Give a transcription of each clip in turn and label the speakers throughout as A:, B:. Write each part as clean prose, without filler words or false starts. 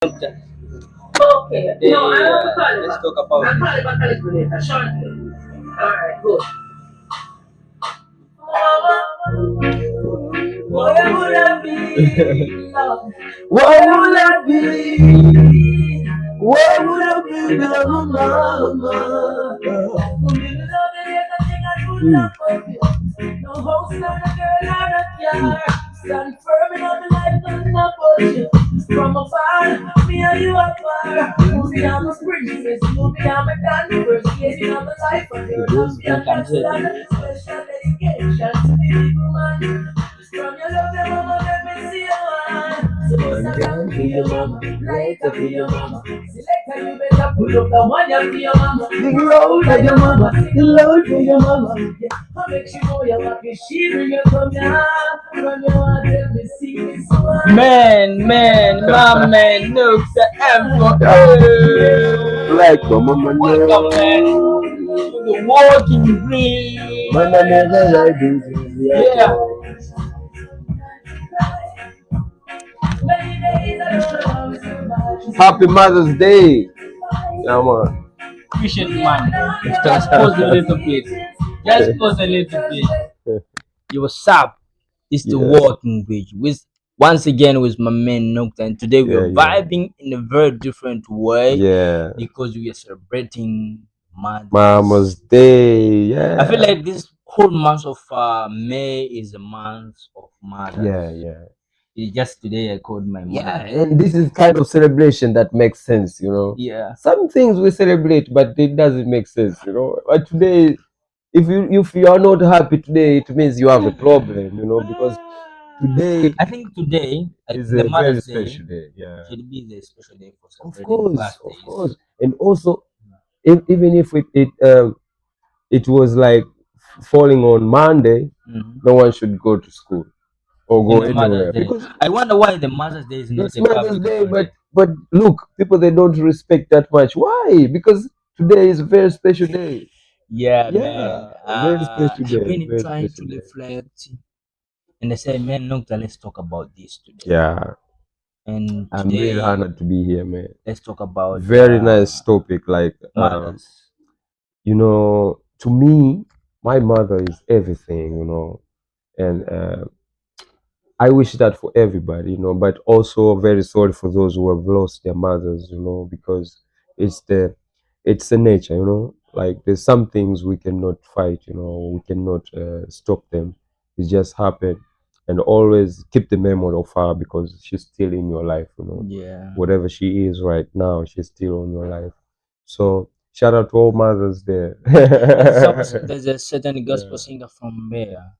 A: Okay. No, I want to call it. Let's talk about I'll call it later. Shortly. Alright, good. What would I be? What would I be? What would I be without my mama? No house, not a girl, not a yard. Stand firm in my life, nothing about you. From afar, me and you apart. You be on my princess, you be on my converse. Getting on my life, and you're not the understand. Special dedication to the big woman. From your love, your mama, let me see your man. Suppose I can be your mama, like I be your mama. Select you better pull up the one you be your mama. Sing loud for your mama, sing loud for your mama. Yeah, I make you know you're happy. She bring you from your heart, from your heart, let me see this one.
B: My man, look the M for
C: Like my mama
B: welcome, man,
C: know.
B: to the walking bridge.
C: Mama never like this.
B: Yeah,
C: Happy Mother's Day. Yeah, man.
B: appreciate man. Just pause a little bit. Just pause a little bit. You what's up? It's the
C: Yeah,
B: walking bridge with once again with my man Nocta, and today we
C: yeah,
B: are
C: yeah,
B: vibing in a very different way
C: yeah.
B: because we are celebrating
C: Mama's
B: Mother's
C: Day.
B: I feel
C: Yeah,
B: like this whole month of May is a month of mothers.
C: yeah, yeah.
B: It's just today I called my
C: Yeah,
B: mother.
C: and this is kind of celebration that makes sense, you know.
B: Yeah.
C: Some things we celebrate, but it doesn't make sense, you know. But today, if you are not happy today, it means you have a problem, you know, because today
B: I think today,
C: is
B: the
C: a very
B: Mother's Day,
C: special day. Yeah,
B: should be the special day for
C: of
B: celebrating
C: course, of
B: birthdays.
C: course, and also even if it was like falling on Monday,
B: Mhm.
C: no one should go to school or
B: In
C: go
B: the Mother's
C: anywhere
B: Day,
C: because
B: I wonder why the Mother's Day is not
C: it's
B: a
C: Mother's
B: public
C: Day.
B: holiday.
C: But look, people they don't respect that much. Why? Because today is a very special day.
B: Yeah, man.
C: Yeah, a very special
B: I've
C: day.
B: been
C: Very
B: trying
C: special
B: to
C: day.
B: reflect, and I said, man, look, let's talk about this today.
C: Yeah,
B: And
C: I'm really
B: today,
C: honored to be here, man.
B: let's talk about
C: Very nice topic. Like,
B: mothers.
C: to me, my mother is everything, and I wish that for everybody, but also very sorry for those who have lost their mothers, because it's the nature, like there's some things we cannot fight, we cannot stop them. It just happened, and always keep the memory of her because she's still in your life,
B: Yeah.
C: whatever she is right now, she's still in your life. So shout out to all mothers there.
B: There's a certain gospel
C: Yeah,
B: singer from there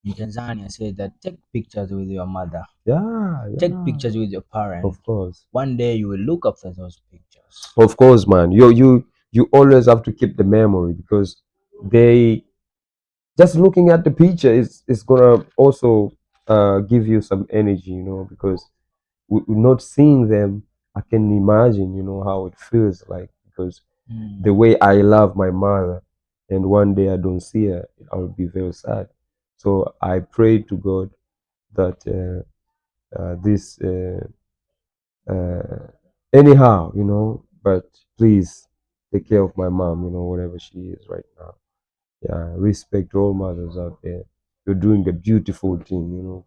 B: in Tanzania said that take pictures with your mother,
C: yeah,
B: take
C: yeah.
B: pictures with your parent.
C: Of course.
B: One day you will look after those pictures.
C: Of course, man. You always have to keep the memory because they just looking at the picture is gonna also give you some energy, because not seeing them, I can imagine, how it feels like because
B: Mm.
C: the way I love my mother, and one day I don't see her, I'll be very sad. So I pray to God that this uh, anyhow, but please take care of my mom, whatever she is right now. Yeah, respect all mothers out there. You're doing a beautiful thing,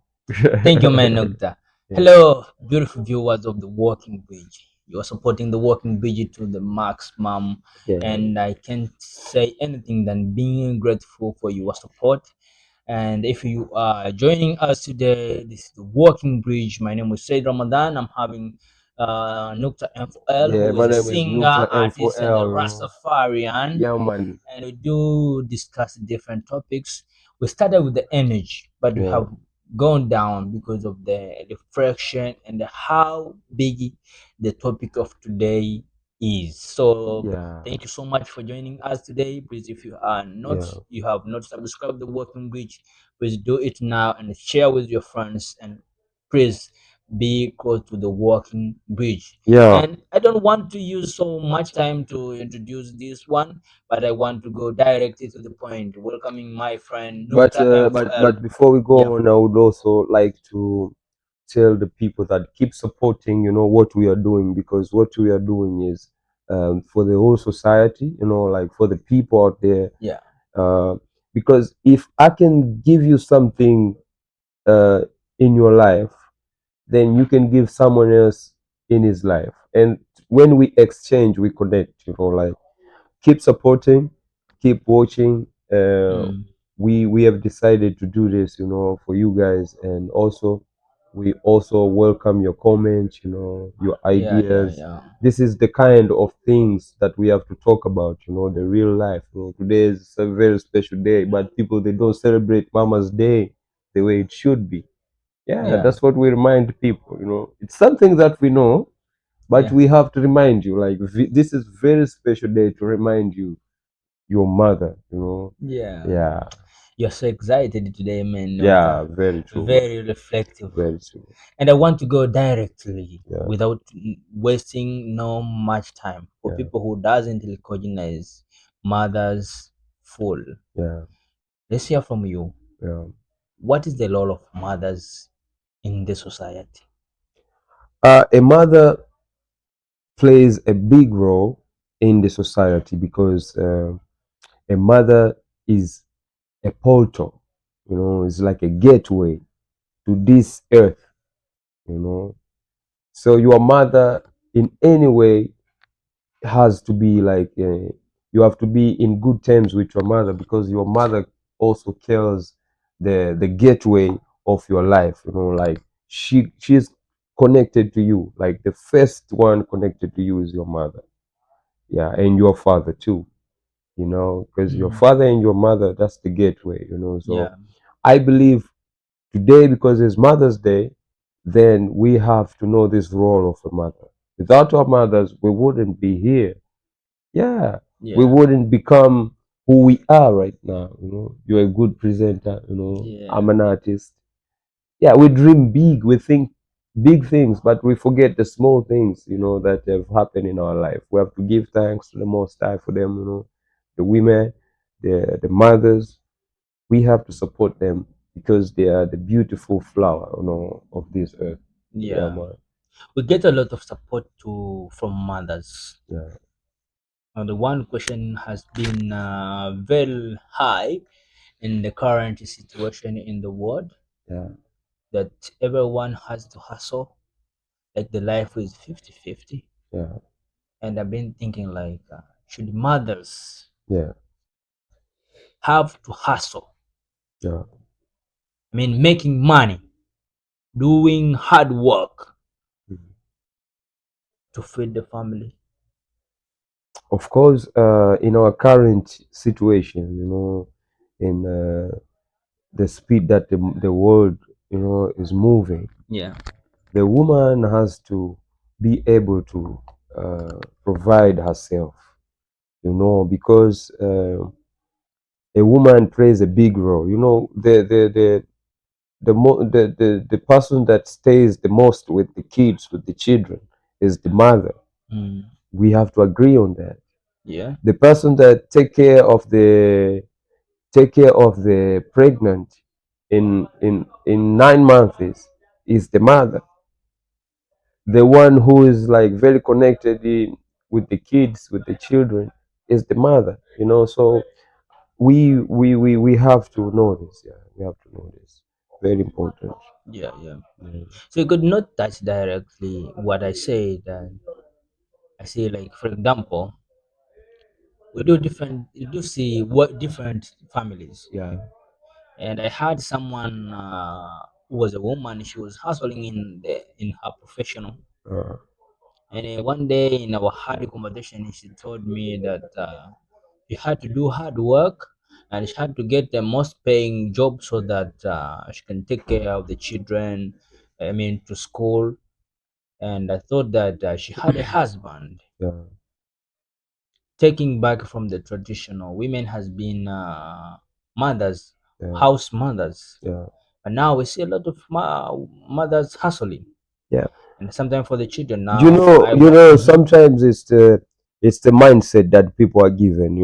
B: Thank you, man. Nogta.
C: Yeah,
B: Hello, beautiful viewers of the Walking Bridge. You are supporting the Walking Bridge to the maximum,
C: yeah,
B: and I can't say anything than being grateful for your support. And if you are joining us today, this is the Walking Bridge. My name is Said Ramadan. I'm having Nukta M4L,
C: yeah.
B: who is
C: My
B: a
C: name is
B: singer,
C: Nukta
B: artist, and a
C: M4L,
B: Rastafarian.
C: Yeah, man.
B: And we do discuss different topics. We started with the energy, but we
C: Yeah,
B: have gone down because of the reflection and how big the topic of today is. So
C: yeah,
B: thank you so much for joining us today. Please, if
C: yeah.
B: you have not subscribed the Working Bridge, please do it now and share with your friends, and please be close to the Walking Bridge.
C: Yeah,
B: And I don't want to use so much time to introduce this one, but I want to go directly to the point. Welcoming my friend
C: but
B: Nukta
C: uh, but
B: M4L.
C: but before we
B: Yeah.
C: go on, I would also like to tell the people that keep supporting, what we are doing, because what we are doing is for the whole society, like for the people out there.
B: Yeah.
C: Uh, because if I can give you something uh, in your life, then you can give someone else in his life. And when we exchange, we connect, like keep supporting, keep watching.
B: Mm.
C: We have decided to do this, for you guys, and also we also welcome your comments, your
B: Yeah, yeah,
C: ideas.
B: yeah.
C: This is the kind of things that we have to talk about, the real life. Today is a very special day, but people, they don't celebrate Mama's Day the way it should be. Yeah,
B: Yeah,
C: that's what we remind people. It's something that we know, but
B: yeah,
C: we have to remind you, like this is very special day to remind you your mother.
B: yeah.
C: Yeah,
B: You're so excited today, man.
C: yeah, very true, man.
B: Very reflective.
C: Very true.
B: And I want to go directly
C: Yeah,
B: without wasting no much time for
C: yeah,
B: people who doesn't recognize mothers full.
C: yeah,
B: Let's hear from you.
C: yeah.
B: What is the role of mothers in the society?
C: A mother plays a big role in the society because a mother is a portal. It's like a gateway to this earth. You know, so your mother, in any way, has to be like you have to be in good terms with your mother, because your mother also carries the gateway of your life. Like she's connected to you. Like the first one connected to you is your mother. Yeah, and your father too. Because your
B: Mm,
C: father and your mother, that's the gateway. So
B: yeah,
C: I believe today, because it's Mother's Day, then we have to know this role of a mother. Without our mothers, we wouldn't be here. Yeah, we
B: yeah,
C: wouldn't become who we are right now. You're a good presenter.
B: yeah,
C: I'm an artist. Yeah, we dream big. We think big things, but we forget the small things. That have happened in our life. We have to give thanks to the Most High for them. The women, the mothers. We have to support them because they are the beautiful flower, of this earth. Yeah,
B: yeah.
C: man.
B: We get a lot of support to from mothers.
C: Yeah,
B: And the one question has been very high in the current situation in the world,
C: yeah,
B: that everyone has to hustle, like the life is 50-50.
C: yeah,
B: And I've been thinking like, should mothers
C: yeah,
B: have to hustle?
C: yeah.
B: I mean, making money, doing hard work
C: Mhm.
B: to feed the family.
C: Of course, in our current situation, in the speed that the world, is moving,
B: Yeah.
C: the woman has to be able to provide herself, because a woman plays a big role. The person that stays the most with the kids, with the children, is the mother.
B: Mm.
C: We have to agree on that.
B: Yeah.
C: The person that take care of the pregnant in 9 months is the mother. The one who is like very connected with the kids, with the children, is the mother. So we have to know this. Yeah, we have to know this. Very important.
B: Yeah. Yeah.
C: Yeah.
B: So you could not touch directly what I say. That I say, like for example, we do see what different families.
C: Yeah.
B: And I had someone who was a woman. She was hustling in her professional.
C: Uh,
B: And one day in our hard conversation, she told me that she had to do hard work and she had to get the most paying job so that she can take care of the children. I mean, to school. And I thought that she had a husband.
C: yeah.
B: Taking back from the traditional, women has been mothers,
C: Yeah.
B: house mothers.
C: Yeah.
B: And now we see a lot of mothers hustling,
C: Yeah.
B: and sometimes for the children.
C: you
B: Now
C: know
B: I
C: you
B: want.
C: know
B: Mhm.
C: sometimes it's the mindset that people are given,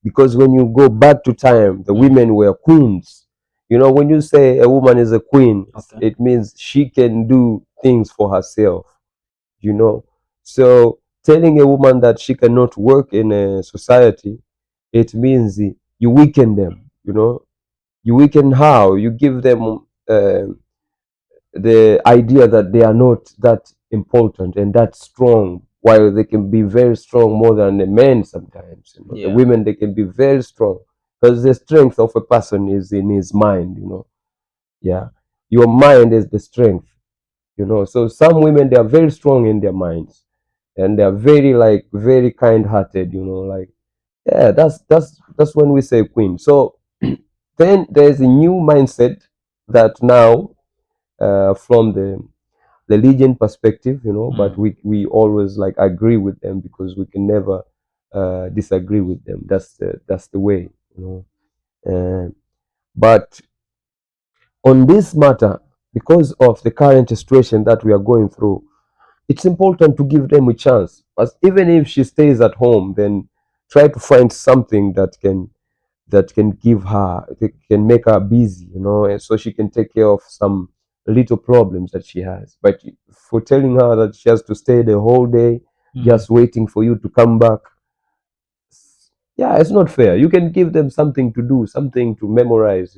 C: because when you go back to time, the women were queens. When you say a woman is a queen,
B: Okay.
C: it means she can do things for herself, you know. So telling a woman that she cannot work in a society, it means you weaken them, You weaken how? You give them the idea that they are not that important and that strong, while they can be very strong more than the men sometimes. The
B: Yeah.
C: women, they can be very strong because the strength of a person is in his mind. Yeah, your mind is the strength. So some women, they are very strong in their minds, and they are very, like, very kind-hearted. Like, yeah, that's when we say queen. So then there's a new mindset that now, from the religion perspective, but
B: Mm.
C: we always, like, agree with them because we can never disagree with them. That's the way. But on this matter, because of the current situation that we are going through, it's important to give them a chance. But even if she stays at home, then try to find something that can give her, that can make her busy, and so she can take care of some little problems that she has. But for telling her that she has to stay the whole day
B: Mm.
C: just waiting for you to come back, yeah, it's not fair. You can give them something to do, something to memorize,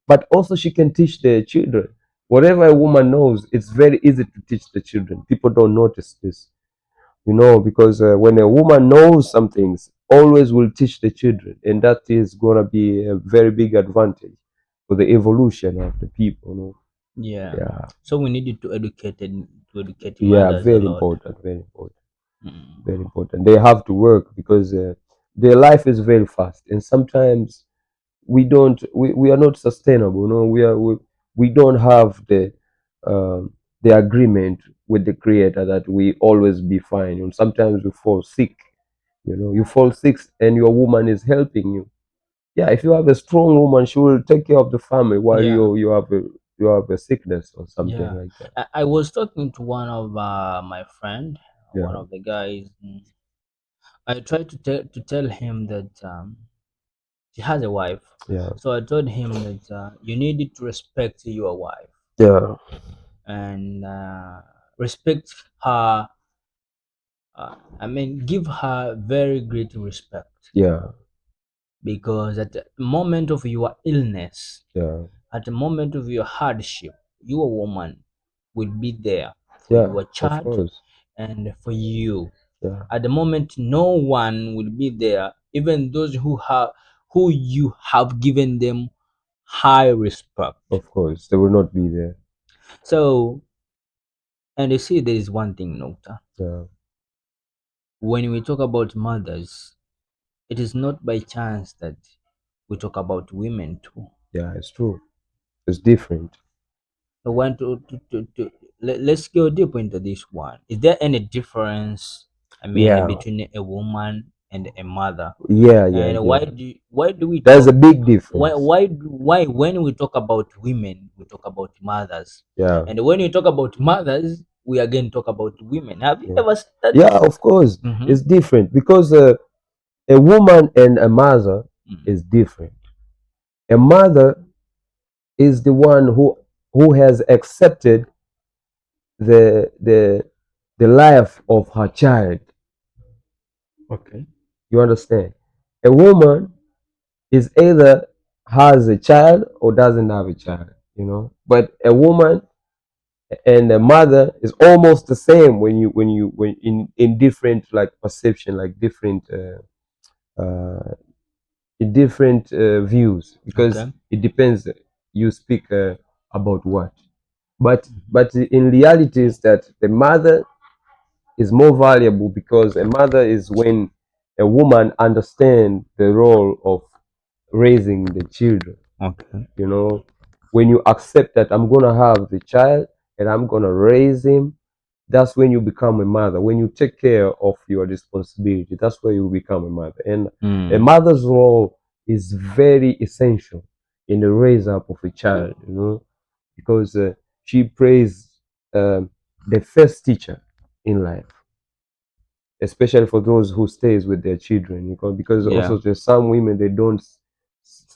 C: but also she can teach the children. Whatever a woman knows, it's very easy to teach the children. People don't notice this, because when a woman knows some things, always will teach the children, and that is going to be a very big advantage for the evolution of the people.
B: Yeah.
C: Yeah,
B: So we needed to educate
C: yeah,
B: mothers a
C: very
B: lot.
C: important, very important,
B: Mm.
C: very important. They have to work because their life is very fast, and sometimes we are not sustainable. We don't have the agreement with the creator that we always be fine, and sometimes we fall sick. You fall sick and your woman is helping you. Yeah, if you have a strong woman, she will take care of the family while
B: Yeah.
C: you have a sickness or something
B: Yeah.
C: like that.
B: I was talking to one of my friend, one
C: Yeah,
B: of the guys. I tried to tell him that he has a wife.
C: yeah,
B: So I told him that you needed to respect your wife
C: yeah,
B: and respect her. I mean, give her very great respect
C: yeah,
B: because at the moment of your illness,
C: yeah,
B: at the moment of your hardship, your woman will be there for
C: yeah.
B: your
C: Of
B: child
C: course.
B: and for you.
C: Yeah,
B: At the moment, no one will be there, even those who you have given them high respect.
C: of course. They will not be there.
B: So, and you see, there is one thing, Nokta.
C: Yeah,
B: When we talk about mothers, it is not by chance that we talk about women too.
C: yeah. It's true. It's different.
B: I want let's go deep into this one. Is there any difference, I mean,
C: Yeah,
B: between a woman and a mother?
C: yeah, yeah,
B: And
C: yeah.
B: why do we
C: There's a
B: talk
C: big
B: why
C: difference.
B: why do- why when we talk about women we talk about mothers,
C: Yeah,
B: and when we talk about mothers we again talk about women? Have you
C: yeah,
B: ever studied?
C: yeah. Of course,
B: Mm-hmm.
C: it's different because a woman and a mother
B: Mm.
C: is different. A mother is the one who has accepted the life of her child.
B: Okay.
C: You understand? A woman is either has a child or doesn't have a child. But a woman and a mother is almost the same when in different, like, perception, like different uh, in different views, because
B: Okay.
C: it depends, you speak about what. but
B: Mhm.
C: but in reality is that the mother is more valuable, because a mother is when a woman understands the role of raising the children.
B: Okay.
C: you know when you accept that I'm going to have the child and I'm going to raise him, that's when you become a mother. When you take care of your responsibility, that's where you become a mother. And a
B: Mm.
C: mother's role is very essential in the raise up of a child, because she plays the first teacher in life, especially for those who stays with their children. Because
B: Yeah.
C: also there's some women, they don't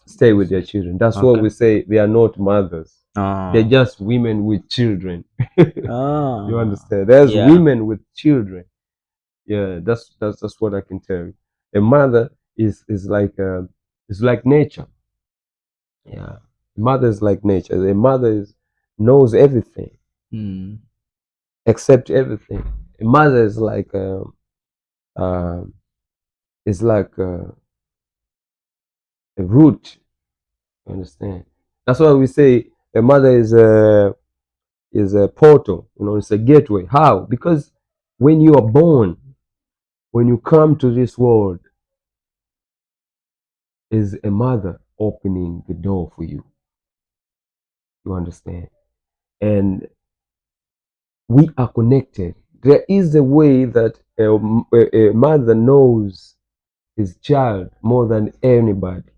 C: stay with their children. That's what
B: Okay.
C: we say. They are not mothers. They're
B: Oh.
C: just women with children.
B: Oh.
C: You understand? There's
B: Yeah.
C: women with children. Yeah, that's what I can tell you. A mother is like nature. Yeah, a mother is like nature. A mother knows everything,
B: Mm.
C: accept everything. A mother um, is like a root. You understand? That's why we say a mother is a portal. You know, it's a gateway. How? Because when you are born, when you come to this world, is a mother opening the door for you. You understand? And we are connected. There is a way that a mother knows his child more than anybody,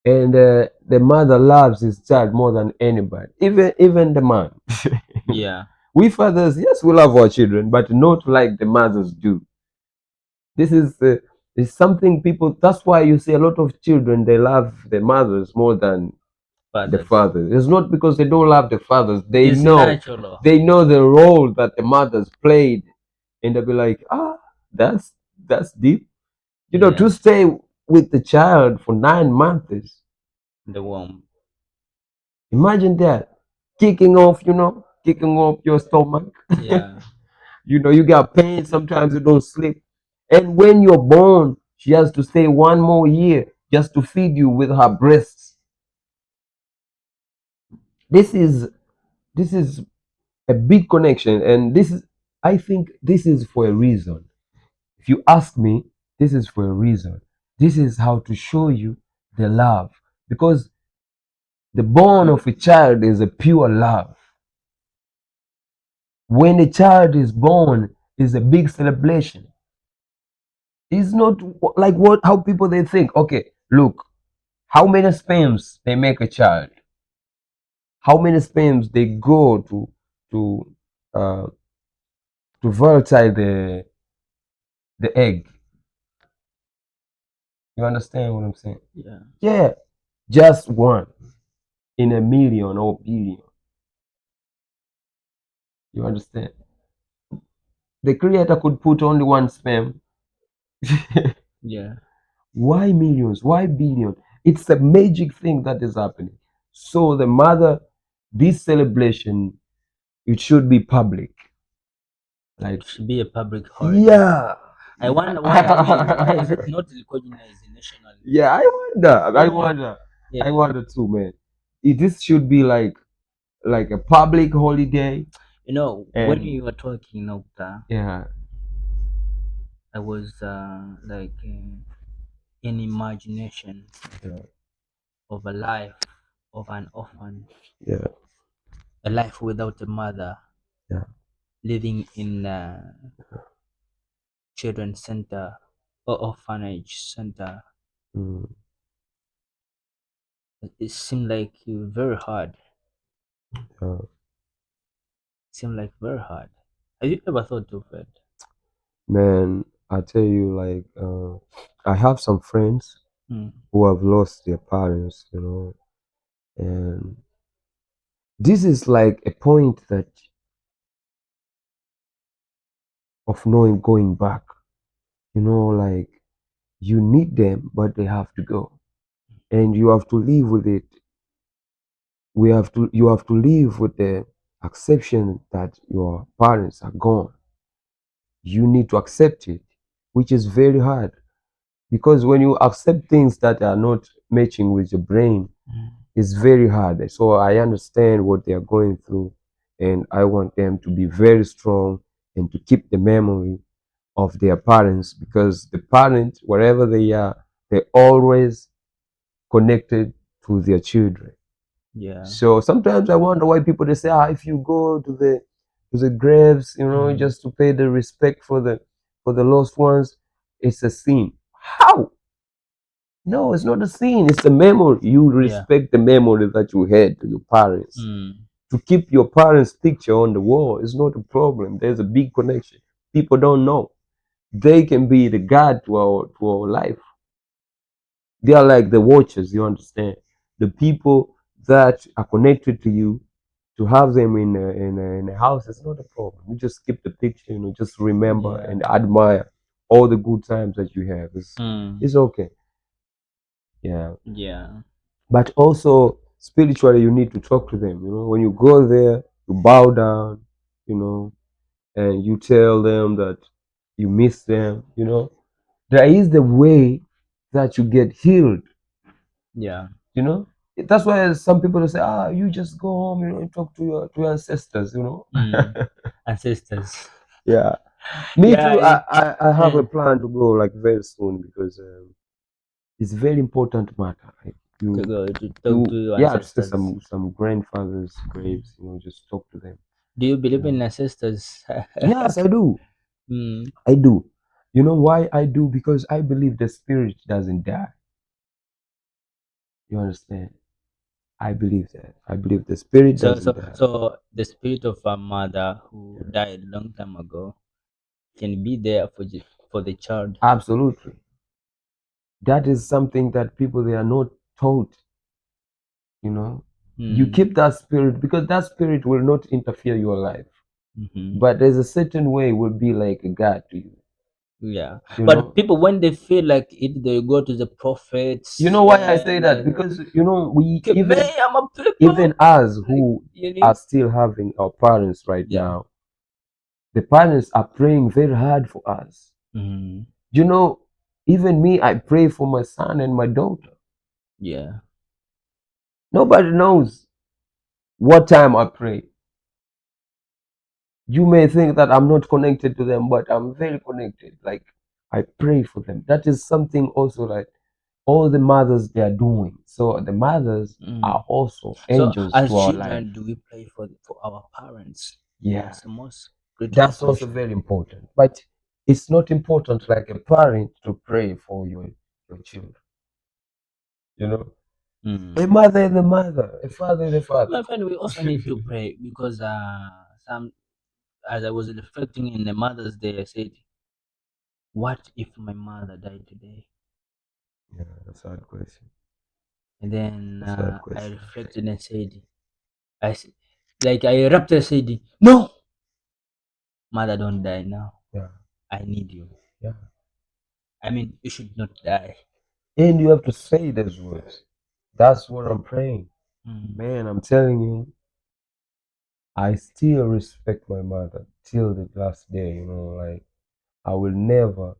C: and the mother loves his child more than anybody, even the man.
B: Yeah.
C: We fathers, yes, we love our children, but not like the mothers do. This is something people. That's why you see a lot of children they love the mothers more than the
B: Fathers.
C: fathers. It's not because they don't love the fathers.
B: It's natural.
C: They know the role that the mothers played, and they'll be like, that's deep. You know,
B: Yeah.
C: to stay with the child for 9 months.
B: The womb.
C: Imagine that, kicking off your stomach.
B: Yeah.
C: You know, you got pain. Sometimes you don't sleep, and when you're born, she has to stay 1 more year just to feed you with her breasts. This is this is a big connection, and I think this is for a reason. If you ask me, this is for a reason. This is how to show you the love, because the born of a child is a pure love. When a child is born is a big celebration. It's not like what how people they think. Okay, look, how many sperms they make a child, how many sperms they go to uh, to fertilize the egg. You understand what I'm saying?
B: Yeah.
C: Yeah, just one in a million or billion. You understand? The creator could put only one sperm.
B: Yeah.
C: Why millions? Why billion? It's a magic thing that is happening. So the mother, this celebration, it should be public. Like,
B: It should be a public holiday.
C: yeah.
B: I wonder why is it not recognized nationally?
C: Yeah, I wonder. I
B: Yeah.
C: wonder.
B: Yeah.
C: I wonder too, man. This should be like a public holiday.
B: You know, when
C: And
B: you were talking, Nokta,
C: yeah,
B: I was like in imagination
C: yeah,
B: of a life of an orphan,
C: yeah,
B: a life without a mother,
C: yeah.
B: living in a children's center or orphanage center.
C: Mm,
B: It seemed like very hard.
C: yeah.
B: Seemed like very hard. Have you ever thought of it?
C: Man, I tell you, I have some friends
B: Mm.
C: who have lost their parents, you know, and this is like a point that of knowing going back, you know, like you need them, but they have to go, and you have to live with it. You have to live with the acceptation that your parents are gone. You need to accept it, which is very hard because when you accept things that are not matching with your brain,
B: Mm.
C: it's very hard. So I understand what they are going through, and I want them to be very strong and to keep the memory of their parents, because the parents, wherever they are, they're always connected to their children.
B: Yeah.
C: So sometimes I wonder why people they say, if you go to the graves, you know,
B: Mm.
C: just to pay the respect for the lost ones, it's a sin. How? No, it's not a sin. It's a memory. You
B: Yeah.
C: respect the memory that you had to your parents.
B: Mm.
C: To keep your parents' picture on the wall is not a problem. There's a big connection. People don't know. They can be the God to our life. They are like the watchers, you understand? The people that are connected to you, to have them in a house is not a problem. You just keep the picture, just remember
B: Yeah.
C: and admire all the good times that you have.
B: Mm.
C: It's okay. Yeah.
B: Yeah.
C: But also spiritually you need to talk to them. When you go there, you bow down, you know, and you tell them that you miss them. There is the way that you get healed.
B: Yeah.
C: you know that's why some people will say, you just go home, and talk to your ancestors.
B: Mm. Ancestors.
C: Yeah, me
B: Yeah.
C: too. I have a
B: Eh,
C: plan to go like very soon, because it's very important matter. Like,
B: to
C: you
B: go to talk
C: you
B: to your
C: yeah, to see
B: ancestors.
C: some grandfathers graves, just talk to them.
B: Do you believe in
C: Yeah.
B: ancestors?
C: Yes, I do.
B: Mm.
C: I do. You know why I do? Because I believe the spirit doesn't die. You understand? I believe that. I believe the spirit
B: So
C: doesn't
B: so
C: die.
B: so the spirit of a mother who
C: Yeah.
B: died a long time ago can be there for the child.
C: Absolutely. That is something that people, they are not taught. you know you
B: Mm.
C: keep that spirit, because that spirit will not interfere your life,
B: Hmm.
C: but there's a certain way will be like a god to you.
B: Yeah,
C: you
B: but
C: know
B: people when they feel like it, they go to the
C: you
B: prophets
C: know why I say
B: and
C: that? Because we
B: okay, me,
C: even
B: I'm a people
C: even us
B: like
C: who
B: you
C: are
B: need.
C: still having our parents right
B: Yeah.
C: now, the parents are praying very hard for us.
B: Mm.
C: you know Even me, I pray for my son and my daughter.
B: Yeah.
C: Nobody knows what time I pray. You may think that I'm not connected to them, but I'm very connected. Like, I pray for them. That is something also, like, all the mothers, they are doing. So the mothers are
B: Mm.
C: also
B: So
C: angels
B: as
C: to our life.
B: children, do we pray for our parents?
C: Yeah,
B: It's the most critical
C: that's also
B: question.
C: very important. But it's not important like a parent to pray for your children. You know, a
B: Mm.
C: mother is a mother, a father is a father.
B: My friend, we also need to pray because some as I was reflecting in the Mother's Day, I said, "What if my mother died today?"
C: Yeah, that's a hard question.
B: And then
C: That's a hard
B: I
C: question.
B: reflected and said, I s- like I erupted and said, "No, mother, don't die now.
C: Yeah,
B: I need you.
C: yeah.
B: I mean, you should not die."
C: And you have to say those words. That's what I'm praying.
B: Mm.
C: Man, I'm telling you, I still respect my mother till the last day. Like, I will never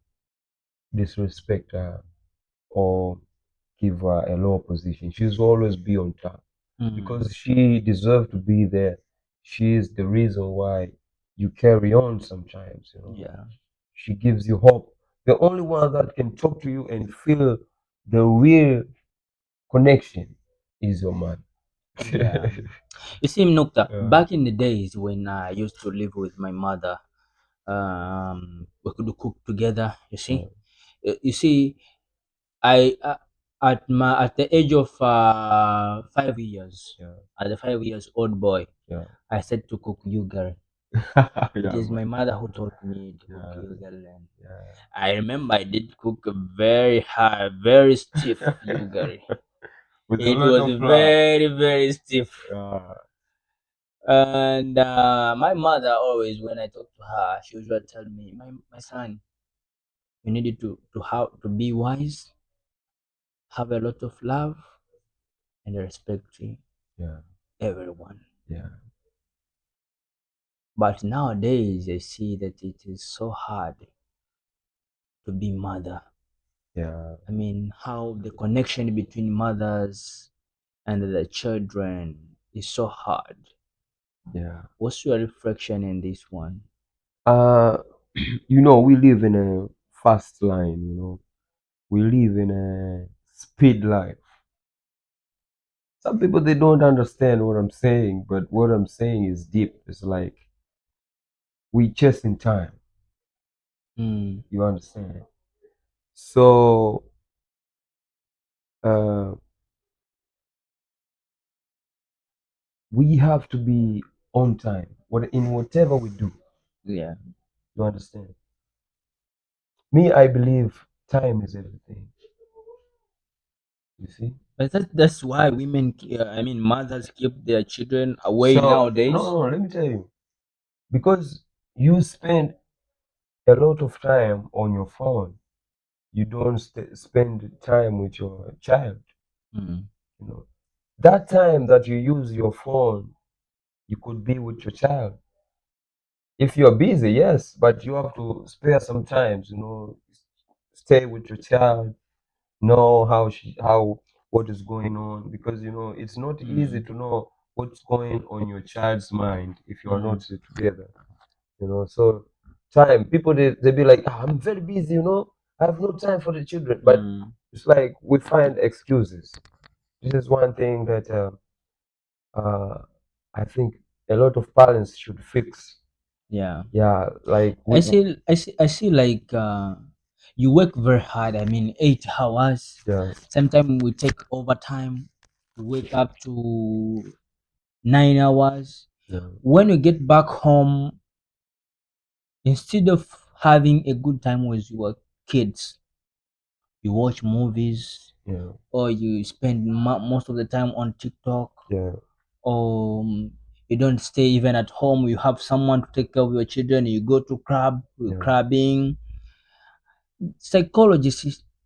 C: disrespect her or give her a low position. She's always be on top,
B: Mm.
C: because she deserves to be there. She is the reason why you carry on sometimes.
B: Yeah,
C: She gives you hope. The only one that can talk to you and feel the real connection is your mother.
B: yeah. You see, Nukta,
C: Yeah,
B: back in the days when I used to live with my mother, we could cook together. You see,
C: yeah,
B: You see, at the age of 5 years,
C: yeah,
B: as a 5 years old boy,
C: yeah.
B: I said to cook yogurt. It
C: Yeah,
B: is my
C: man.
B: mother who taught me to cook
C: Yeah,
B: yogurt, and
C: yeah.
B: I remember I did cook a very hard, very stiff yogurt.
C: With a
B: It
C: lot
B: was
C: of love.
B: very stiff.
C: Yeah,
B: And my mother always, when I talk to her, she usually tell me, my son, you needed to be wise, have a lot of love, and respect
C: yeah,
B: everyone.
C: yeah,
B: But nowadays, I see that it is so hard to be mother.
C: yeah,
B: I mean, how the connection between mothers and the children is so hard.
C: yeah.
B: What's your reflection in this one?
C: Uh, we live in a fast line. We live in a speed life. Some people, they don't understand what I'm saying, but what I'm saying is deep. It's like we chasing time.
B: Mm.
C: You understand? So, uh, we have to be on time. In whatever we do.
B: Yeah.
C: You understand? Me, I believe time is everything. You see?
B: But that's why women, I mean, mothers keep their children away
C: So
B: nowadays.
C: no, let me tell you, because you spend a lot of time on your phone, you don't spend time with your child.
B: Mm.
C: You know, that time that you use your phone, you could be with your child. If you're busy, yes, but you have to spare some times. Stay with your child, know how what is going on, because it's not easy
B: Mm.
C: to know what's going on your child's mind if you are
B: Mm.
C: not together. So time, people they be like, "Ah, I'm very busy, I have no time for the children," but
B: Mm.
C: it's like we find excuses. This is one thing that uh, I think a lot of parents should fix.
B: Yeah.
C: Yeah, like
B: I see like you work very hard. I mean, 8 hours.
C: yeah,
B: Sometimes we take overtime, wake up to 9 hours.
C: yeah,
B: When you get back home, instead of having a good time with your kids, you watch movies
C: yeah,
B: or you spend most of the time on TikTok,
C: yeah,
B: or you don't stay even at home. You have someone to take care of your children. You go to
C: yeah,
B: crabbing. Psychology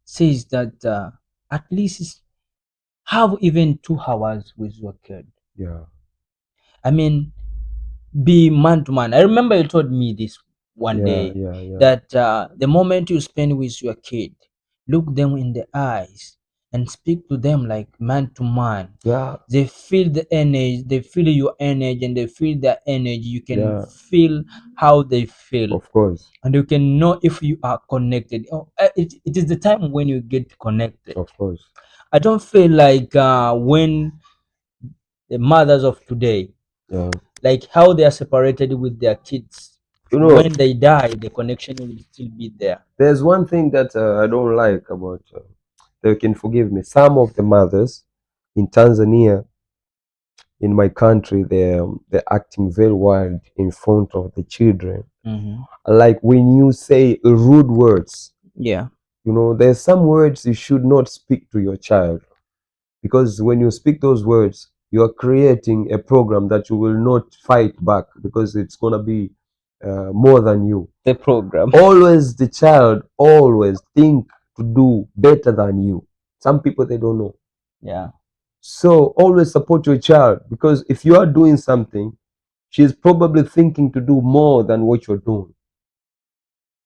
B: says that at least have even 2 hours with your kid.
C: yeah,
B: I mean, be man to man. I remember you told me this one
C: yeah,
B: day
C: yeah, yeah,
B: that the moment you spend with your kid, look them in the eyes and speak to them like man to man.
C: yeah,
B: They feel the energy, they feel your energy, and they feel their energy. You can
C: yeah.
B: feel how they feel,
C: Of course,
B: and you can know if you are connected. It is the time when you get connected.
C: of course.
B: I don't feel like when the mothers of today,
C: Yeah,
B: like how they are separated with their kids,
C: you know,
B: when they die, the connection will still be there.
C: there's one thing that I don't like about. They can forgive me. Some of the mothers in Tanzania, in my country, they're acting very wild in front of the children.
B: Hmm.
C: Like when you say rude words,
B: Yeah.
C: there's some words you should not speak to your child, because when you speak those words, you are creating a program that you will not fight back, because it's gonna be more than you.
B: The program.
C: Always the child always think to do better than you. Some people they don't know.
B: Yeah.
C: So always support your child, because if you are doing something, she's probably thinking to do more than what you're doing.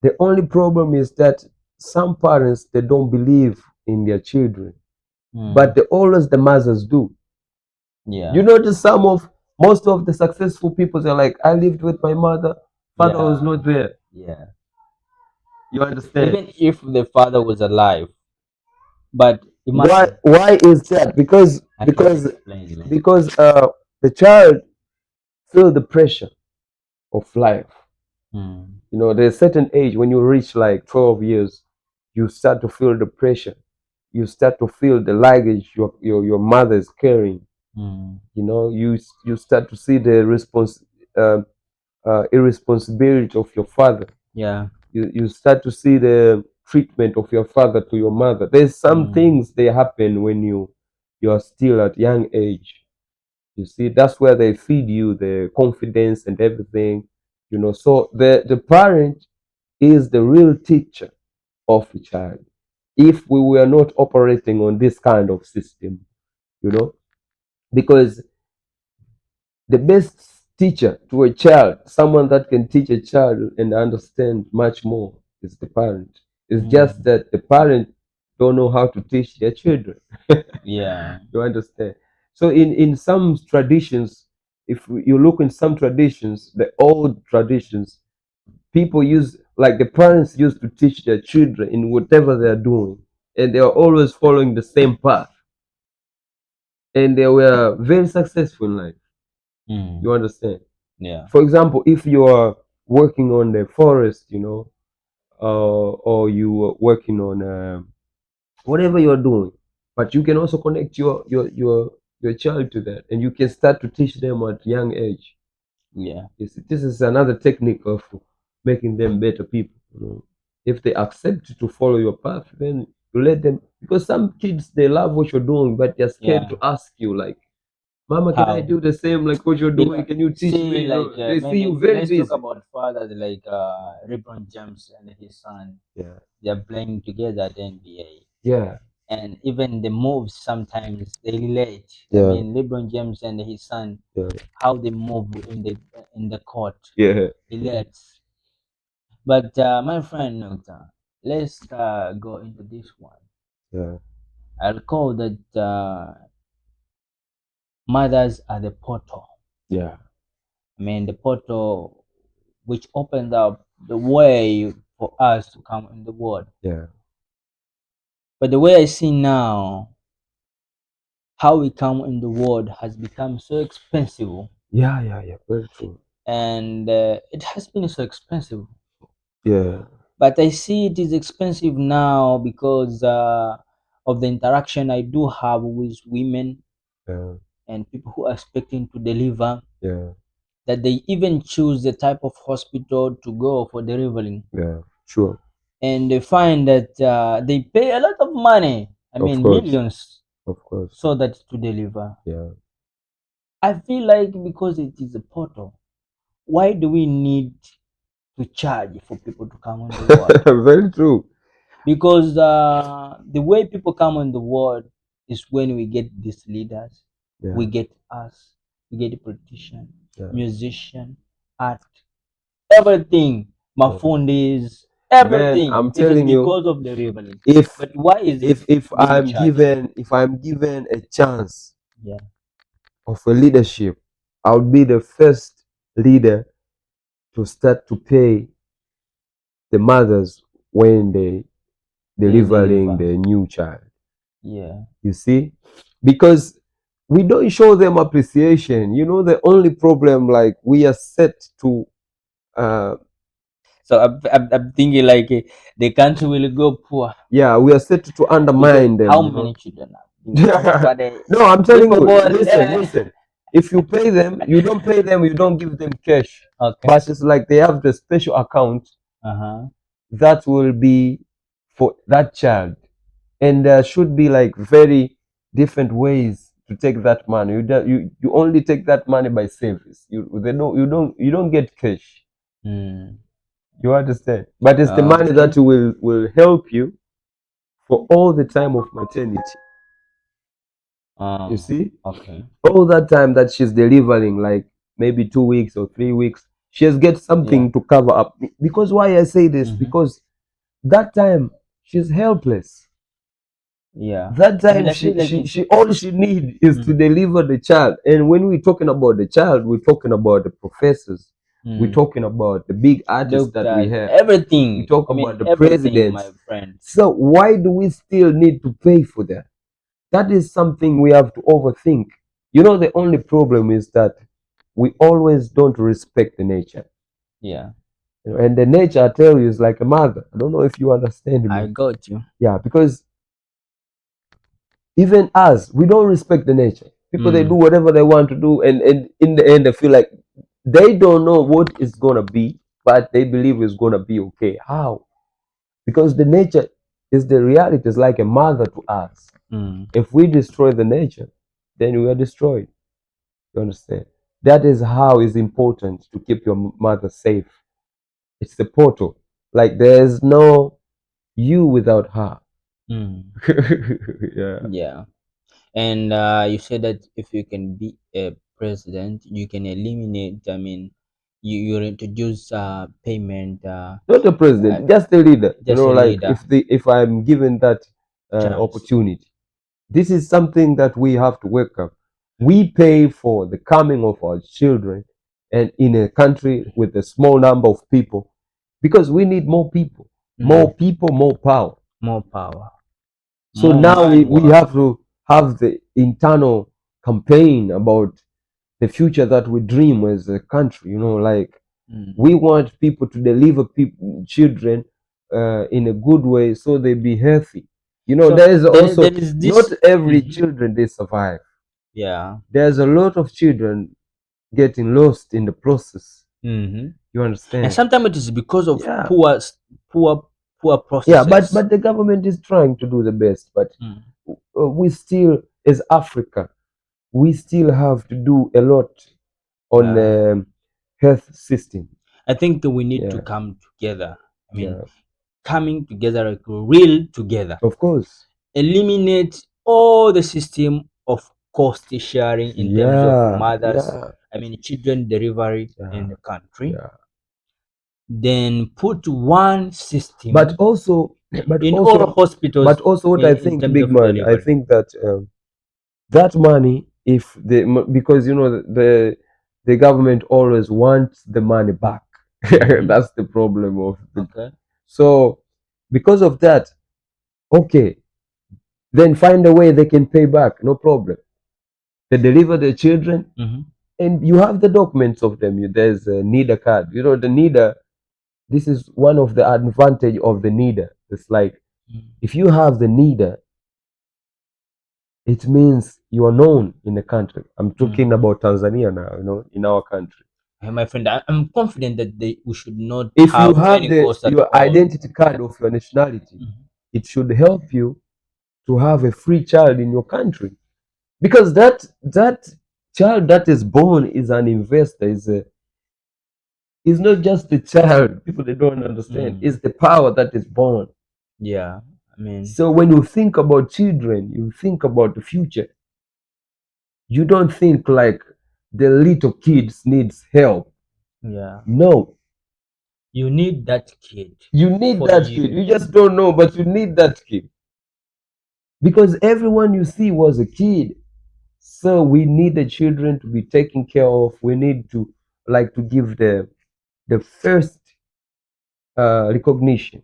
C: The only problem is that some parents they don't believe in their children, but
B: Mm.
C: the mothers do.
B: Yeah.
C: You notice most of the successful people they're like, I lived with my mother, father was
B: Yeah.
C: not there.
B: Yeah.
C: You understand?
B: Even if the father was alive, but
C: Why
B: imagine,
C: why is that? Because
B: I can't
C: because
B: explain, man.
C: because the child feel the pressure of life.
B: Mm.
C: There's a certain age when you reach like 12 years, you start to feel the pressure. You start to feel the luggage your mother is carrying.
B: Mm.
C: You start to see the uh, irresponsibility of your father.
B: Yeah.
C: You start to see the treatment of your father to your mother. There's some
B: Mm.
C: things they happen when you are still at young age. You see, that's where they feed you the confidence and everything. So the parent is the real teacher of the child. If we were not operating on this kind of system, you know, because the best teacher to a child, someone that can teach a child and understand much more, is the parent. It's just
B: Mm.
C: that the parent don't know how to teach their children.
B: Yeah.
C: You understand? So in some traditions, if you look in some traditions, the old traditions, people use like the parents used to teach their children in whatever they're doing, and they are always following the same path, and they were very successful in life.
B: Mm.
C: You understand?
B: Yeah.
C: For example, if you are working on the forest, or you are working on whatever you're doing, but you can also connect your child to that, and you can start to teach them at young age.
B: Yeah.
C: You see, this is another technique of making them better people. If they accept to follow your path, then You let them, because some kids they love what you're doing, but they're scared
B: Yeah.
C: to ask you like, "Mama, can I
B: How?
C: do the same like what you're
B: You
C: doing?
B: know,
C: Can you teach me?"
B: see,
C: You
B: like
C: know, they see you
B: maybe
C: very
B: let's talk
C: busy.
B: about fathers like LeBron James and his son.
C: Yeah,
B: They're playing together at the NBA,
C: yeah,
B: and even the moves sometimes they relate. I
C: yeah,
B: mean, LeBron James and his son,
C: yeah,
B: how they move in the court
C: yeah,
B: relates. But my friend Nocta, let's go into this one.
C: yeah,
B: I'll call that mothers are the portal.
C: yeah,
B: I mean, the portal which opened up the way for us to come in the world.
C: yeah,
B: But the way I see now, how we come in the world has become so expensive,
C: yeah, yeah, yeah. Very true.
B: and it has been so expensive.
C: Yeah,
B: But I see it is expensive now because of the interaction I do have with women
C: yeah,
B: and people who are expecting to deliver,
C: yeah,
B: that they even choose the type of hospital to go for delivering,
C: yeah. Sure.
B: and they find that they pay a lot of money, I
C: Of
B: mean
C: course,
B: millions,
C: of course.
B: so that to deliver.
C: Yeah.
B: I feel like because it is a portal, why do we need to charge for people to come on the world?
C: Very true.
B: Because the way people come on the world is when we get these leaders,
C: Yeah,
B: we get us, we get the politician,
C: yeah,
B: musician, art, everything,
C: yeah.
B: mafundis,
C: Man,
B: everything.
C: I'm
B: It is
C: telling you,
B: because of the reveling.
C: if
B: But why is it
C: if
B: being
C: I'm
B: charged?
C: given a chance
B: Yeah.
C: of a leadership, I would be the first leader to start to pay the mothers when they
B: They
C: delivering
B: deliver.
C: the new child.
B: Yeah.
C: You see, because we don't show them appreciation. You know, the only problem, like, we are set to uh
B: So I'm thinking like the country will go poor
C: yeah, we are set to
B: because
C: undermine them,
B: how
C: you know.
B: many children are being born? But
C: No, I'm telling
B: people
C: you,
B: born.
C: listen. If you pay them, you don't pay them, you don't give them cash.
B: Okay.
C: But it's like they have the special account
B: Uh-huh.
C: that will be for that child. And there should be like very different ways to take that money. You only take that money by service. You don't get cash.
B: Mm.
C: You understand? But it's the money
B: Okay.
C: that will help you for all the time of maternity. You see?
B: Okay.
C: All that time that she's delivering, like maybe 2 weeks or 3 weeks, she has get
B: Yeah.
C: something to cover up. Because why I say this?
B: Mm-hmm.
C: Because that time she's helpless.
B: Yeah.
C: That
B: I mean,
C: time
B: I feel like it's
C: she all she need is to deliver the child. And when we're talking about the child, we're talking about the professors. We're talking about the big artists that we
B: doctors,
C: have. We
B: everything.
C: talk
B: I mean,
C: about the
B: everything, my
C: presidents.
B: friend.
C: So why do we still need to pay for that? That is something we have to overthink. You know, the only problem is that we always don't respect the nature.
B: Yeah.
C: You know, and the nature, I tell you, is like a mother. I don't know if you understand
B: I
C: me.
B: got you.
C: Yeah, because even us, we don't respect the nature. People, they do whatever they want to do, and in the end, they feel like they don't know what it's gonna be, but they believe it's gonna be okay. How? Because the nature is the reality. It's like a mother to us. If we destroy the nature, then we are destroyed. You understand? That is how it's important to keep your mother safe. It's the portal. Like, there's no you without her. Yeah.
B: Yeah. And you said that if you can be a president, you can eliminate. I mean, you introduce payment.
C: Not a president, just a leader. You
B: Just
C: know,
B: a
C: like,
B: leader
C: if I'm given that
B: chance.
C: opportunity, this is something that we have to wake up. We pay for the coming of our children, and in a country with a small number of people, because we need more people, more people, more power.
B: More power.
C: So
B: More
C: now we
B: manual.
C: have to have the internal campaign about the future that we dream as a country. You know, like, we want people to deliver children in a good way so they be healthy. You know,
B: So
C: there is also
B: there is
C: not
B: this.
C: every children they survive.
B: Yeah.
C: There's a lot of children getting lost in the process.
B: Mm-hmm.
C: You
B: And
C: understand?
B: sometimes it is because of
C: Yeah,
B: poor poor
C: Yeah,
B: processes.
C: but the government is trying to do the best, but
B: Mm,
C: we still, as Africa, we still have to do a lot on
B: yeah.
C: health system.
B: I think we need to
C: Yeah,
B: come together. I mean,
C: yeah,
B: coming together, like real together.
C: of course.
B: Eliminate all the system of cost sharing in terms of
C: Yeah,
B: mothers,
C: yeah,
B: I mean, children delivery in
C: yeah,
B: the country.
C: yeah.
B: Then put one
C: But
B: system
C: also, but
B: in all
C: also,
B: hospitals
C: what I
B: in
C: think,
B: terms
C: big
B: of
C: man, I
B: delivery.
C: think that that money, if because you know the government always wants the money back.
B: Mhm.
C: That's the problem of the.
B: Okay.
C: So because of that, okay, then find a way they can pay back, no problem. They deliver the children,
B: Hmm.
C: and you have the documents of them. There's a NIDA card. You know the NIDA. This is one of the advantage of the NIDA. It's like if you have the NIDA, it means you are known in the country. I'm talking
B: Hmm.
C: about Tanzania now. You know, in our country.
B: My friend, I'm confident that we should not
C: If you
B: have
C: have
B: any
C: the
B: cost at
C: your
B: all.
C: identity card of your nationality,
B: Mhm.
C: it should help you to have a free child in your country, because that child that is born is an investor, is not just a child. People, they don't understand,
B: Mm.
C: it's the power that is born.
B: Yeah, I mean,
C: So when you think about children, you think about the future. You don't think like the little kids needs help.
B: yeah,
C: No,
B: you need that kid
C: you need
B: for
C: that kid.
B: you.
C: You just don't know, but you need that kid, because everyone you see was a kid. So we need the children to be taken care of. We need to like to give the first recognition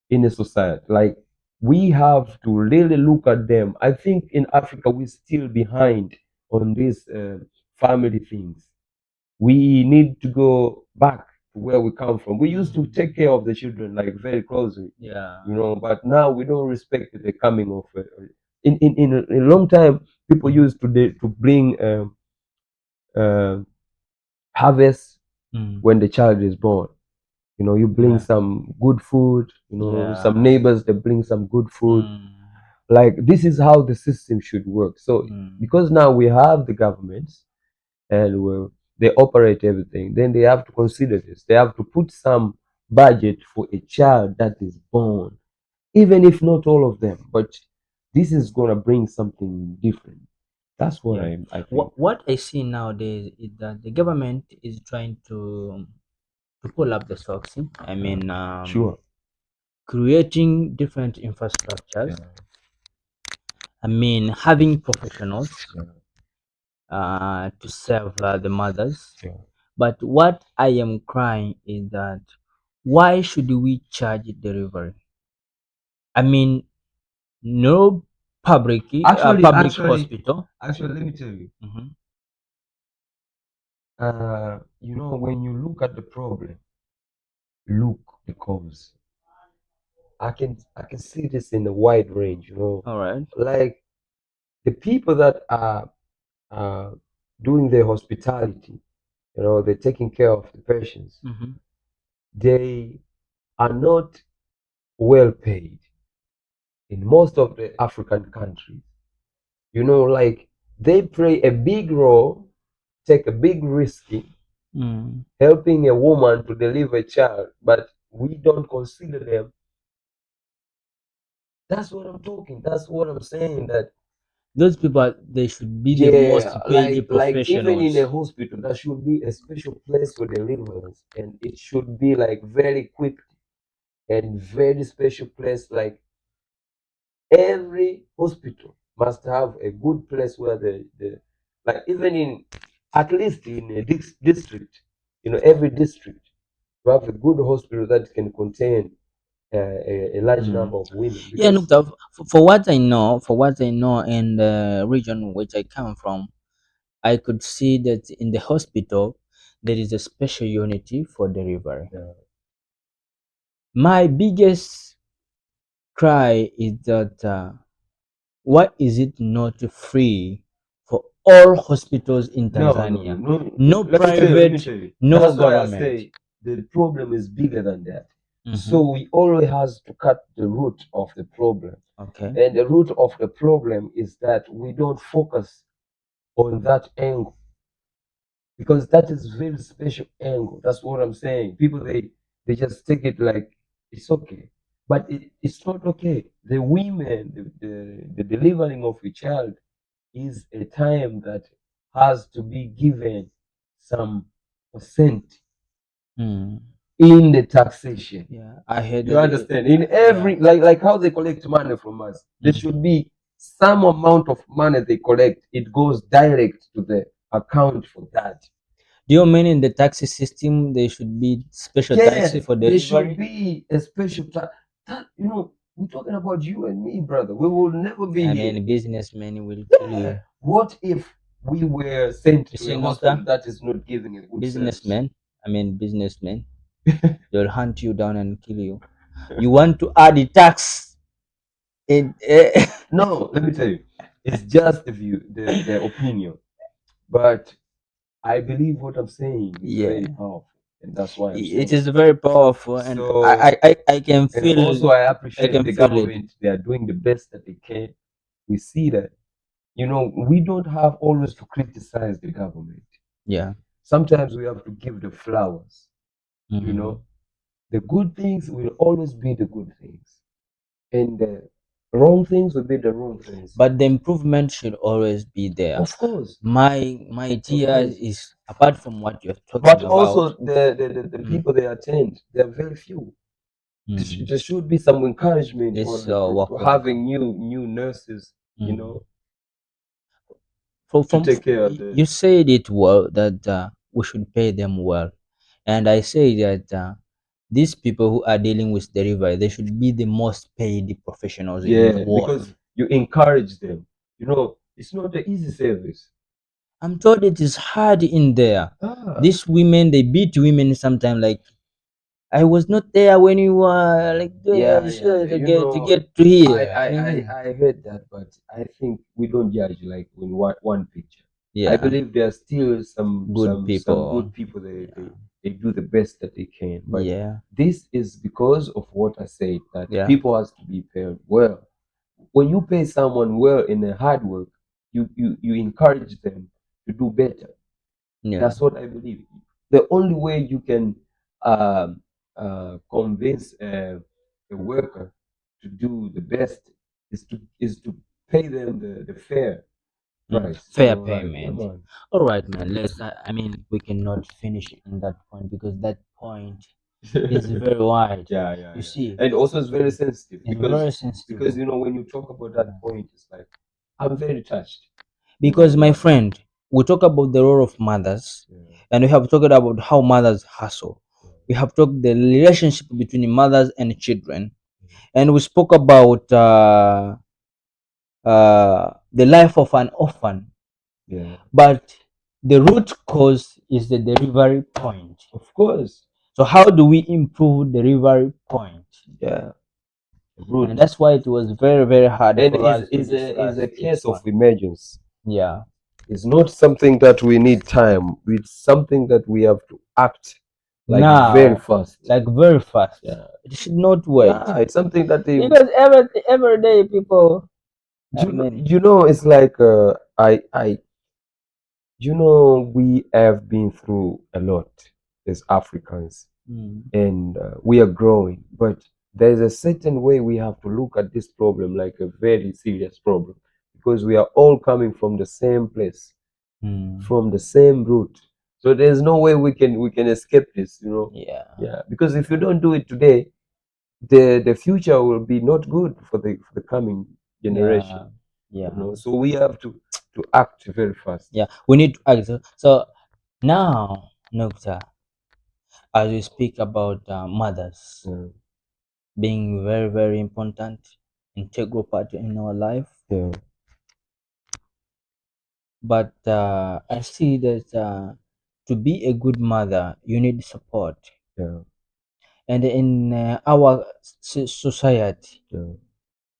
C: in a society. Like we have to really look at them. I think in Africa we're still behind on these family things. We need to go back to where we come from. We used to take care of the children like very closely,
B: Yeah.
C: you know, but now we don't respect the coming of. In a long time, people
B: Mhm.
C: used to bring uh, harvest
B: Mm.
C: when the child is born. You know, you bring
B: Yeah.
C: some good food. You know, some
B: Yeah.
C: neighbors they bring some good food.
B: Mm.
C: Like this is how the system should work. So
B: Mm.
C: because now we have the governments and they operate everything, then they have to consider this. They have to put some budget for a child that is born, even if not all of them. But this is gonna bring something different. That's what
B: Yeah.
C: I think.
B: What I see nowadays is that the government is trying to pull up the socks. I mean,
C: Sure.
B: creating different
C: Yeah.
B: infrastructures. I mean, having professionals
C: Yeah.
B: to serve the mothers.
C: Yeah.
B: But what I am crying is that why should we charge delivery? I mean, no
C: Actually,
B: public
C: actually,
B: hospital.
C: actually, let me tell you.
B: Hmm.
C: You know, when you look at the problem, look the cause. I can see this in a wide range. You know,
B: All right.
C: like the people that are uh, doing their hospitality. You know, they're taking care of the patients.
B: Mm-hmm.
C: They are not well paid in most of the African countries. You know, like they play a big role, take a big risk in
B: Mm.
C: helping a woman to deliver a child, but we don't consider them. That's what I'm talking. That's what I'm saying. That
B: Those people, they should be the most
C: yeah,
B: paid
C: like even in a
B: professionals.
C: hospital, there should be a special place for deliverance, and it should be like very equipped and very special place. Like every hospital must have a good place where the like even in at least in a district, you know, every district to have a good hospital that can contain a large
B: Mm.
C: number of women,
B: Yeah, look,
C: because
B: for what I know in the region which I come from, I could see that in the hospital there is a special unity for delivery.
C: uh,
B: My biggest cry is that why is it not free for all hospitals in
C: no, no,
B: Tanzania?
C: no, no.
B: No
C: Let me tell you. Let me
B: private,
C: tell you.
B: no
C: That's why I
B: government.
C: say the problem is bigger than that. So we always has to cut the root of the problem.
B: Okay.
C: And the root of the problem is that we don't focus on that angle, because that is very special angle. That's what I'm saying. People they just take it like it's okay, but it's not okay. The women, the delivering of a child is a time that has to be given some percent
B: Mm.
C: in the taxation.
B: Yeah, I heard
C: You
B: that.
C: understand? In every like how they collect money from us, there should be some amount of money they collect. It goes direct to the account for that.
B: Do you mean in the taxi system there should be special taxi for
C: There should
B: delivery?
C: be a special you know, we're talking about you and me, brother. We will never be
B: I
C: here.
B: mean, businessmen will kill you.
C: What if we were sent
B: You
C: to
B: see,
C: a
B: Nokta?
C: hospital that is not giving a good service?
B: Businessmen, I mean businessmen, they'll hunt you down and kill you. You want to add the tax in?
C: No, let me tell you, it's just the view, the opinion. But I believe what I'm saying is
B: Yeah.
C: very powerful, and that's why I'm saying
B: It is very powerful, and
C: So-
B: I can
C: And
B: feel.
C: also, I appreciate
B: can
C: the
B: feel it.
C: government. They are doing the best that they can. We see that. You know, we don't have always to criticize the government.
B: Yeah.
C: Sometimes we have to give the flowers. You
B: Mhm.
C: know, the good things will always be the good things, and the wrong things will be the wrong things.
B: But the improvement should always be there.
C: Of course.
B: My idea
C: course.
B: is, apart from what you're talking
C: But
B: about,
C: also the
B: Mm.
C: people they attend, they're very few.
B: mm,
C: There should be some encouragement
B: This,
C: on
B: work
C: to
B: of the
C: having new nurses, you
B: Mm.
C: know,
B: for,
C: to
B: from,
C: take care of the
B: you said it well that we should pay them well, and I say that these people who are dealing with delivery, they should be the most paid professionals in the world.
C: because you encourage them. You know, it's not an easy service.
B: I'm told it is hard in there.
C: Ah,
B: These women, they beat women sometimes. Like, I was not there when you were like to
C: you
B: get
C: know,
B: to here.
C: I heard that, but I think we don't judge like in one picture.
B: Yeah,
C: I believe there are still some
B: Good people.
C: good people. They do the best that they can. But
B: yeah,
C: this is because of what I said, that
B: Yeah.
C: people has to be paid well. When you pay someone well in a hard work, you encourage them to do better.
B: yeah,
C: That's what I believe. The only way you can convince a worker to do the best is to pay them the fair price.
B: fair
C: So,
B: payment.
C: come on.
B: All right, man. I mean, we cannot finish in that point because that point is very wide.
C: Yeah.
B: You see,
C: And also it's very sensitive
B: it's
C: because
B: very sensitive.
C: because you know when you talk about that point, it's like I'm very touched.
B: Because my friend, we talk about the role of mothers, and we have talked about how mothers hustle. We have talked the relationship between mothers and children, and we spoke about the life of an orphan.
C: Yeah,
B: But the root cause is the delivery point.
C: of course.
B: So how do we improve the delivery point?
C: Yeah,
B: And that's why it was very, very hard
C: and
B: for us to
C: is
B: discuss
C: a
B: this
C: case of
B: one.
C: emergency.
B: Yeah,
C: It's not something that we need time. It's something that we have to act like
B: Now,
C: very fast.
B: like very fast.
C: Yeah.
B: It should not wait.
C: Yeah, it's something that they.
B: Because every day people, I mean,
C: You know, it's like you know, we have been through a lot as Africans, and we are growing. But there's a certain way we have to look at this problem like a very serious problem, because we are all coming from the same place, from the same root. So there's no way we can escape this, you know.
B: yeah.
C: Because if you don't do it today, the future will be not good for the coming generation.
B: Yeah.
C: You know? So we have to act very fast.
B: Yeah, we need to act. So now, Nokta, as we speak about mothers being very, very important, integral part in our life,
C: Yeah.
B: but I see that to be a good mother, you need support.
C: Yeah.
B: And in our society,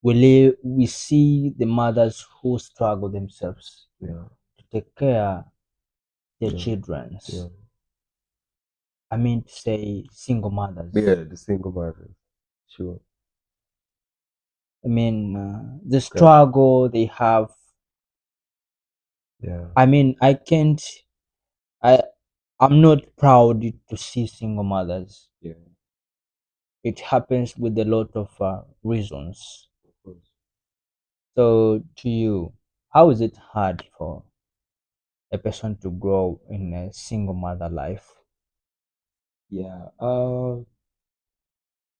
B: we see the mothers who struggle themselves
C: Yeah.
B: to take care their
C: Yeah.
B: children.
C: Yeah.
B: I mean to say single mothers.
C: Yeah, the single mothers. Sure.
B: I mean the
C: Okay.
B: struggle they have.
C: Yeah.
B: I mean I can't. I I'm not proud to see single mothers.
C: Yeah.
B: It happens with a lot of reasons.
C: Of course.
B: So to you, how is it hard for a person to grow in a single mother life?
C: Yeah.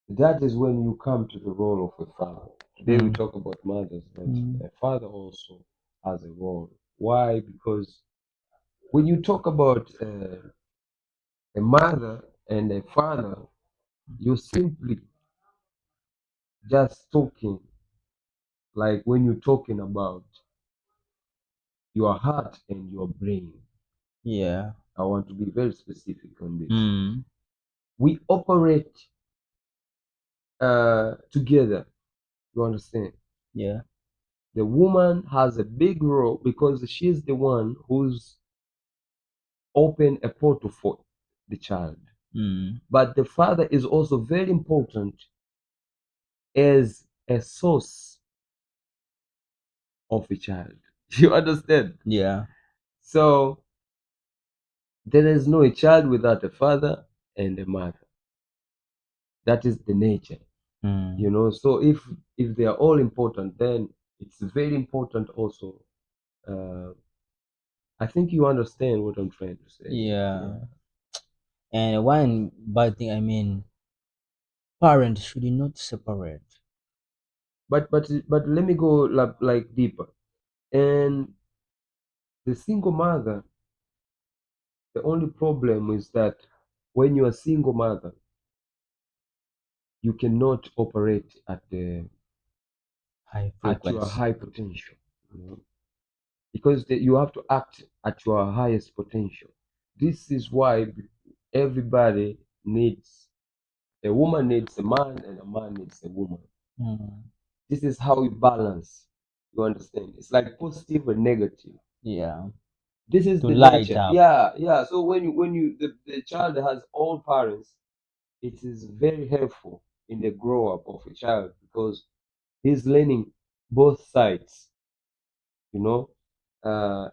C: That is when you come to the role of a father. Today we
B: Mm.
C: talk about mothers, but
B: Mm.
C: a father also has a role. Why? Because when you talk about a mother and a father, you're simply just talking like when you're talking about your heart and your brain.
B: Yeah.
C: I want to be very specific on this.
B: Mm.
C: We operate together. You understand?
B: Yeah.
C: The woman has a big role because she's the one who's open a portal for the child.
B: Mm.
C: But the father is also very important as a source of a child. You understand?
B: Yeah.
C: So there is no a child without a father and a mother. That is the nature.
B: Mm.
C: So if they are all important, then it's very important also. uh, I think you understand what I'm trying to say. Yeah.
B: Yeah. And one bad thing, I mean, parents should not separate.
C: But let me go like deeper. And the single mother, the only problem is that when you're a single mother, you cannot operate
B: High
C: at your
B: frequency.
C: high potential, because you have to act at your highest potential. This is why everybody needs a woman needs a man and a man needs a woman.
B: Mm.
C: This is how we balance. You understand? It's like positive and negative.
B: Yeah.
C: This is
B: To
C: the
B: light
C: nature.
B: up.
C: Yeah. So when the child has all parents, it is very helpful in the grow up of a child because he's learning both sides. You know,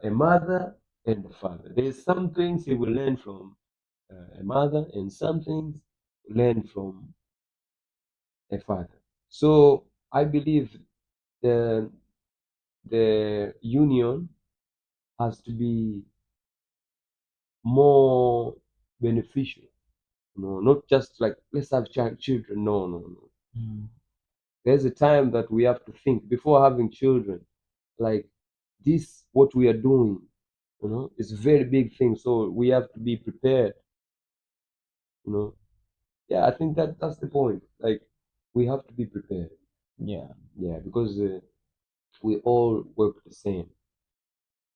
C: a mother and a father. There's some things he will learn from a mother, and some things learn from a father. So I believe the the union has to be more beneficial. Not just like let's have children. No, no, no.
B: Mm.
C: There's a time that we have to think before having children. Like this, what we are doing, is a very big thing. So we have to be prepared. You know, yeah. I think that's the point. Like we have to be prepared.
B: Yeah.
C: Yeah, because we all work the same.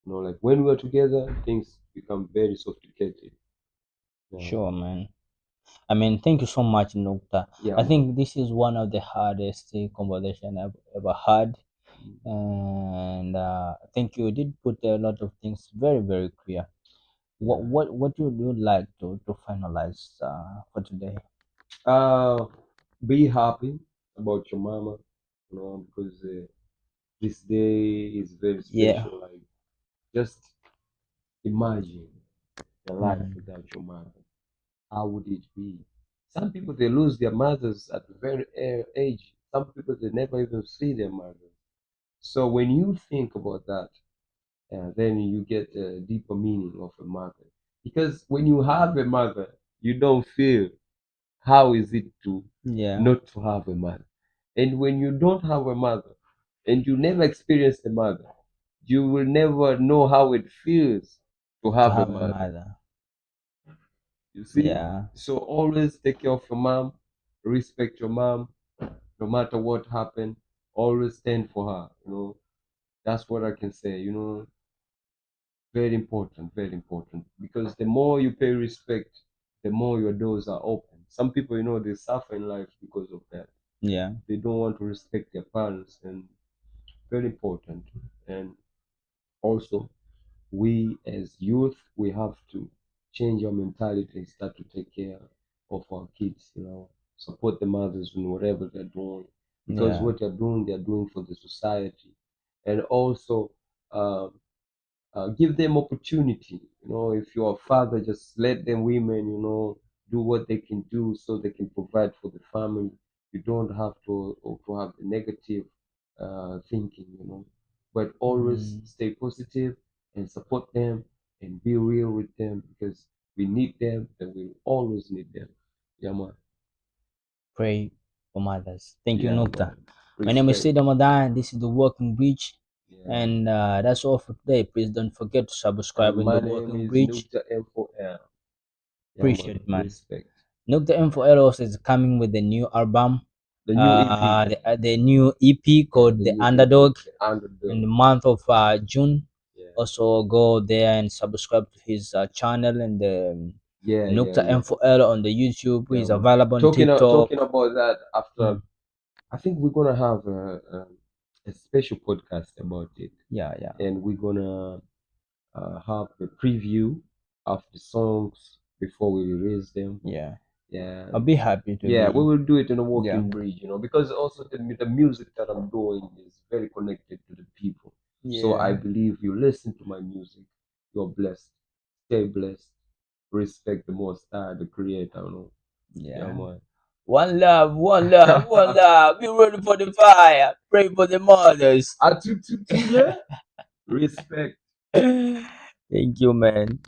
C: Like when we're together, things become very sophisticated. Yeah,
B: Sure, man. I mean, thank you so much, Nukta.
C: yeah,
B: I
C: man.
B: think this is one of the hardest conversation I've ever had, and I think you did put a lot of things very, very clear. What
C: Yeah.
B: what would you like to finalize for today?
C: Uh, be happy about your mama, because this day is very
B: Yeah.
C: special. Like, just imagine your life
B: Mm.
C: without your mother. How would it be? Some people they lose their mothers at a very age. Some people they never even see their mothers. So when you think about that, then you get a deeper meaning of a mother. Because when you have a mother, you don't feel how is it to
B: Yeah.
C: not to have a mother. And when you don't have a mother and you never experience a mother, you will never know how it feels to
B: To
C: have a
B: have a
C: mother.
B: mother.
C: You see?
B: Yeah.
C: So always take care of your mom, respect your mom, no matter what happened, always stand for her. That's what I can say. Very important, very important. Because the more you pay respect, the more your doors are open. Some people, they suffer in life because of that.
B: Yeah.
C: They don't want to respect their parents, and very important. And also, we as youth, we have to change our mentality and start to take care of our kids, support the mothers in whatever they're doing. Because
B: Yeah.
C: what they're doing for the society. And also um, give them opportunity. If you're a father, just let them women, do what they can do so they can provide for the family. You don't have to have the negative thinking, but always
B: Mm.
C: stay positive and support them and be real with them because we need them and we will always need them. Yeah, man.
B: Pray for mothers. Thank you,
C: Yeah,
B: Nukta.
C: man.
B: My name is
C: Respect.
B: Sid Ramadan. This is the Working Bridge.
C: Yeah, man.
B: And that's all for today. Please don't forget to subscribe
C: And
B: in the
C: my name
B: Working
C: is
B: Bridge.
C: Nuta M4L. Yeah, man.
B: Appreciate it, man.
C: Respect.
B: Nukta M4L is coming with a new album.
C: The new EP.
B: The new EP called
C: The
B: The
C: new
B: Underdog
C: EP, the Underdog.
B: in the month of June.
C: Yeah.
B: Also go there and subscribe to his channel and
C: Yeah,
B: Nukta
C: yeah.
B: M4L on the YouTube.
C: Yeah,
B: He's
C: man.
B: available on
C: Talking
B: TikTok.
C: talking about that after,
B: Mm.
C: I think we're gonna have a special podcast about it,
B: Yeah.
C: and we're gonna have a preview of the songs before we release them.
B: Yeah.
C: Yeah,
B: I'll be happy to
C: yeah,
B: be.
C: we will do it in a
B: Yeah.
C: Working Bridge, because also the music that I'm doing is very connected to the people. So I
B: Yeah.
C: believe you listen to my music, you're blessed. Stay blessed. Respect the Most High, the Creator. Yeah,
B: Yeah.
C: man.
B: One love, one love, one love. Be ready for the fire. Pray for the mothers.
C: Atututule. Respect.
B: Thank you, man.